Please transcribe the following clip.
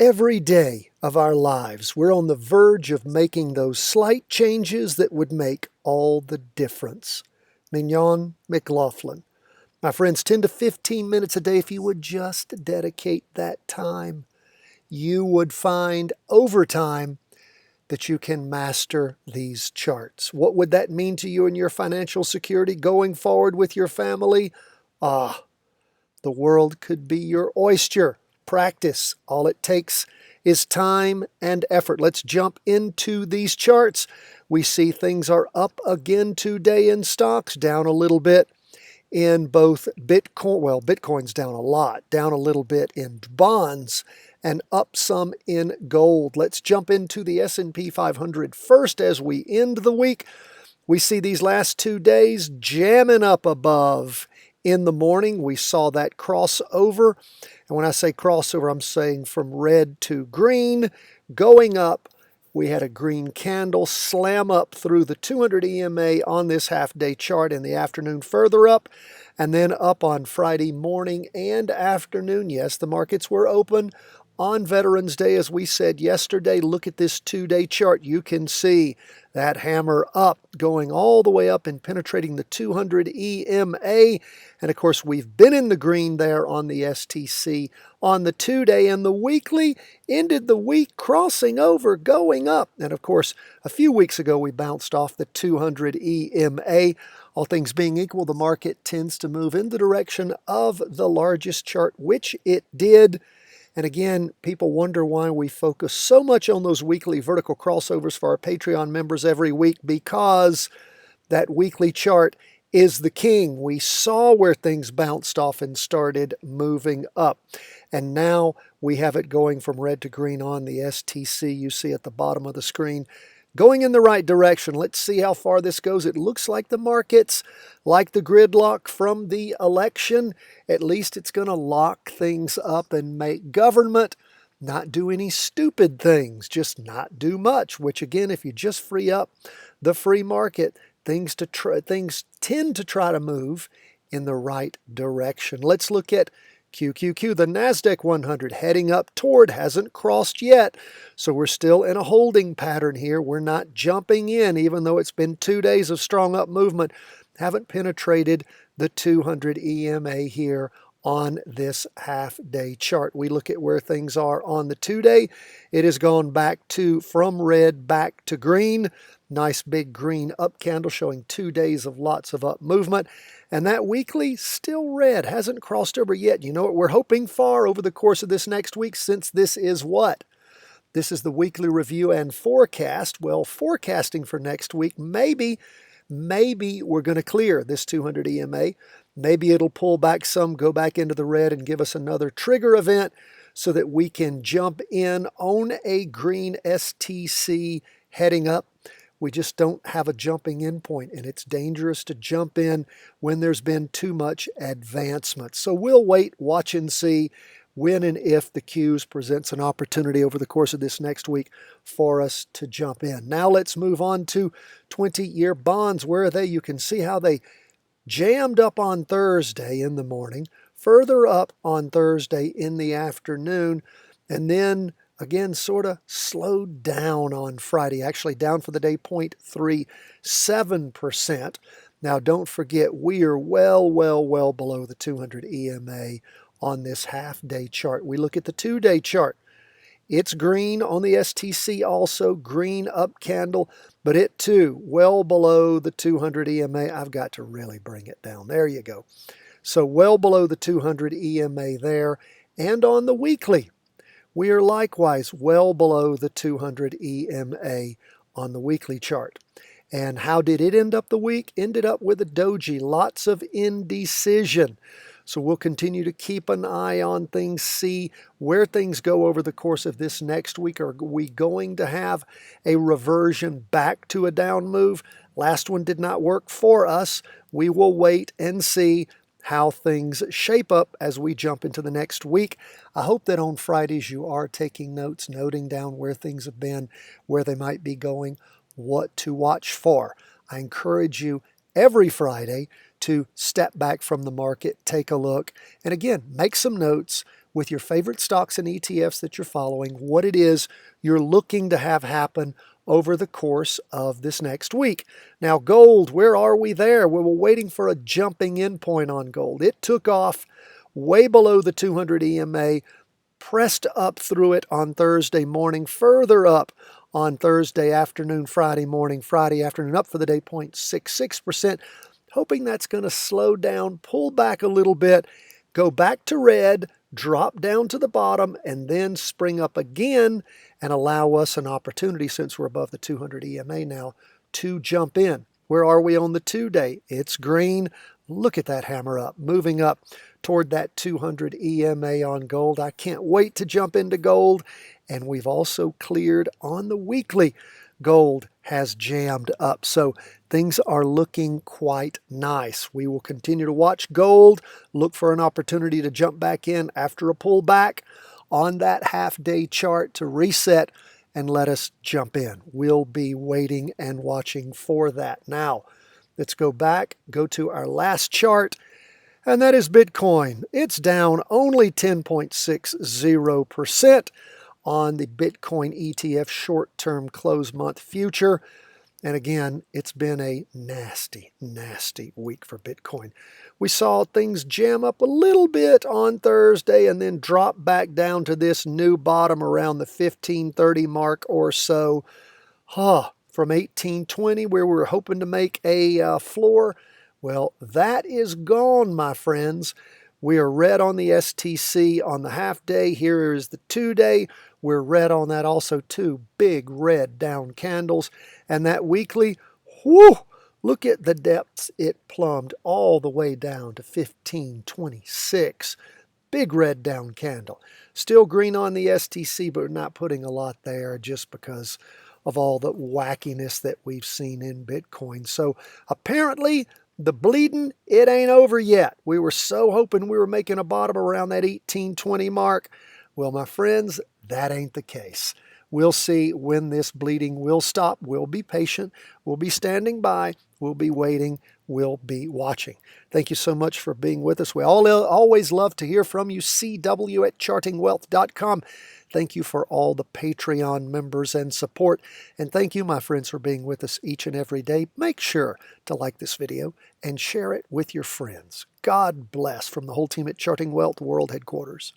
Every day of our lives, we're on the verge of making those slight changes that would make all the difference. Mignon McLaughlin. My friends, 10 to 15 minutes a day, if you would just dedicate that time, you would find over time that you can master these charts. What would that mean to you and your financial security going forward with your family? The world could be your oyster. Practice. All it takes is time and effort. Let's jump into these charts. We see things are up again today in stocks, down a little bit in both Bitcoin. Well, Bitcoin's down a lot, down a little bit in bonds, and up some in gold. Let's jump into the S&P 500 first as we end the week. We see these last 2 days jamming up above. In the morning, we saw that crossover. And when I say crossover, I'm saying from red to green, going up. We had a green candle slam up through the 200 EMA on this half-day chart in the afternoon, further up, and then up on Friday morning and afternoon. Yes, the markets were open on Veterans Day, as we said yesterday. Look at this 2-day chart. You can see that hammer up, going all the way up and penetrating the 200 EMA. And of course, we've been in the green there on the STC on the 2-day, and the weekly ended the week crossing over, going up. And of course, a few weeks ago, we bounced off the 200 EMA. All things being equal, the market tends to move in the direction of the largest chart, which it did. And again, people wonder why we focus so much on those weekly vertical crossovers for our Patreon members every week, because that weekly chart is the king. We saw where things bounced off and started moving up. And now we have it going from red to green on the STC. You see at the bottom of the screen, going in the right direction. Let's see how far this goes. It looks like the markets, like the gridlock from the election, at least it's going to lock things up and make government not do any stupid things, just not do much, which again, if you just free up the free market, things tend to try to move in the right direction. Let's look at QQQ, the NASDAQ 100, heading up toward, hasn't crossed yet. So we're still in a holding pattern here. We're not jumping in, even though it's been 2 days of strong up movement. Haven't penetrated the 200 EMA here on this half-day chart. We look at where things are on the 2-day. It has gone back from red back to green. Nice big green up candle showing 2 days of lots of up movement. And that weekly, still red, hasn't crossed over yet. You know what we're hoping for over the course of this next week, since this is what? This is the weekly review and forecast. Well, forecasting for next week, maybe we're going to clear this 200 EMA. Maybe it'll pull back some, go back into the red, and give us another trigger event so that we can jump in on a green STC heading up. We just don't have a jumping in point, and it's dangerous to jump in when there's been too much advancement. So we'll wait, watch, and see when and if the Qs presents an opportunity over the course of this next week for us to jump in. Now let's move on to 20-year bonds. Where are they? You can see how they jammed up on Thursday in the morning, further up on Thursday in the afternoon, and then again, sort of slowed down on Friday, actually down for the day 0.37%. Now, don't forget, we are well below the 200 EMA on this half-day chart. We look at the 2-day chart. It's green on the STC, also green up candle, but it too, well below the 200 EMA. I've got to really bring it down. There you go. So well below the 200 EMA there. And on the weekly, we are likewise well below the 200 EMA on the weekly chart. And how did it end up the week? Ended up with a doji, lots of indecision. So we'll continue to keep an eye on things, see where things go over the course of this next week. Are we going to have a reversion back to a down move? Last one did not work for us. We will wait and see how things shape up as we jump into the next week. I hope that on Fridays you are taking notes, noting down where things have been, where they might be going, what to watch for. I encourage you every Friday to step back from the market, take a look, and again, make some notes. with your favorite stocks and ETFs that you're following, what it is you're looking to have happen over the course of this next week. Now, gold, where are we there? Well, we're waiting for a jumping in point on gold. It took off way below the 200 EMA, pressed up through it on Thursday morning, further up on Thursday afternoon, Friday morning, Friday afternoon, up for the day 0.66%. Hoping that's going to slow down, pull back a little bit, go back to red, drop down to the bottom, and then spring up again and allow us an opportunity, since we're above the 200 EMA now, to jump in. Where are we on the 2-day? It's green. Look at that hammer up, moving up toward that 200 EMA on gold. I can't wait to jump into gold. And we've also cleared on the weekly. Gold has jammed up, so things are looking quite nice. We will continue to watch gold, look for an opportunity to jump back in after a pullback on that half-day chart to reset and let us jump in. We'll be waiting and watching for that. Now, let's go back, go to our last chart, and that is Bitcoin. It's down only 10.60% on the Bitcoin ETF short-term close month future. And again, it's been a nasty, nasty week for Bitcoin. We saw things jam up a little bit on Thursday and then drop back down to this new bottom around the 1530 mark or so. From 1820, where we were hoping to make a floor. Well, that is gone, my friends. We are red on the STC on the half day. Here is the 2-day. We're red on that also. Two big red down candles. And that weekly, whoo, look at the depths it plumbed all the way down to 1526. Big red down candle. Still green on the STC, but we're not putting a lot there just because of all the wackiness that we've seen in Bitcoin. So apparently, the bleeding, it ain't over yet. We were so hoping we were making a bottom around that 1820 mark. Well, my friends, that ain't the case. We'll see when this bleeding will stop. We'll be patient. We'll be standing by. We'll be waiting. We'll be watching. Thank you so much for being with us. We always love to hear from you. CW@chartingwealth.com. Thank you for all the Patreon members and support. And thank you, my friends, for being with us each and every day. Make sure to like this video and share it with your friends. God bless from the whole team at Charting Wealth World Headquarters.